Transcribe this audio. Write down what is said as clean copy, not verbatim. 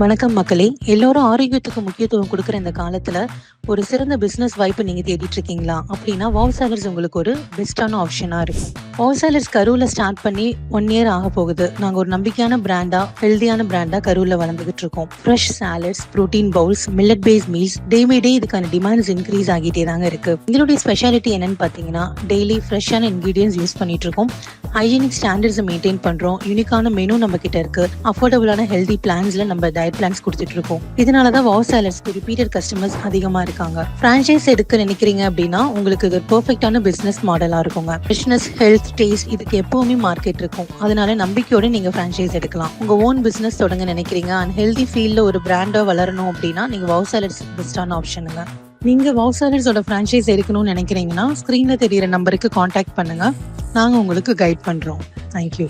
வணக்கம் மக்களே. எல்லோரும் ஆரோக்கியத்துக்கு முக்கியத்துவம் கொடுக்குற இந்த காலத்துல ஒரு சிறந்த பிசினஸ் வாய்ப்பு நீங்க தேடிட்டு இருக்கீங்களா அப்படின்னா வாவ் சேலர்ஸ் உங்களுக்கு ஒரு பெஸ்டான ஆப்ஷனா இருக்கும். வாவ் சேலர்ஸ் கரூர்ல ஸ்டார்ட் பண்ணி 1 இயர் ஆக போகுது. நாங்க ஒரு நம்பிக்கையான பிராண்டா, ஹெல்தியான பிராண்டா கரூர்ல வளர்ந்துகிட்டு இருக்கோம். Fresh salads, protein bowls, millet base meals day by day இதுக்கான டிமாண்ட்ஸ் இன்க்ரீஸ் ஆகிட்டே தாங்க இருக்கு. எங்களுடைய ஸ்பெஷாலிட்டி என்னன்னு பாத்தீங்கன்னா டெய்லி ஃப்ரெஷ்ஷான இன்கிரீடியன்ஸ் யூஸ் பண்ணிட்டு இருக்கோம். ஹைஜீனிக் ஸ்டாண்டர்ட்ஸை மெயின்டைன் பண்றோம். யூனிக்கான மெனு நம்ம கிட்ட இருக்கு. அஃபோர்டபுளான ஹெல்தி பிளான்ஸ்ல நம்ம டயட் பிளான்ஸ் கொடுத்துட்டு இருக்கோம். இதனாலதான் வாவ் சேலர்ஸ்க்கு ரிப்பீட்டட் கஸ்டமர்ஸ் அதிகமா இருக்காங்க. பிரான்சைஸ் எடுக்க நினைக்கிறீங்க அப்படின்னா உங்களுக்கு இது பெர்ஃபெக்டான பிசினஸ் மாடலா இருக்குங்க. பிசினஸ், ஹெல்த், டேஸ்ட் இதுக்கு எப்பவுமே மார்க்கெட் இருக்கும். அதனால நம்பிக்கையோட நீங்க பிரான்சைஸ் எடுக்கலாம். உங்க ஓன் பிசினஸ் தொடங்க நினைக்கிறீங்க அண்ட் ஹெல்தி ஃபீல்ட்ல ஒரு பிராண்டா வளரணும் அப்படின்னா நீங்க வாவ் சேலர்ஸ் பெஸ்டான ஆப்ஷனுங்க. நீங்க வாவ் சேலர்ஸோட பிரான்சைஸ் எடுக்கணும்னு நினைக்கிறீங்கன்னா ஸ்கிரீன்ல தெரியுற நம்பருக்கு கான்டாக்ட் பண்ணுங்க. நாங்க உங்களுக்கு கைட் பண்றோம். தேங்க்யூ.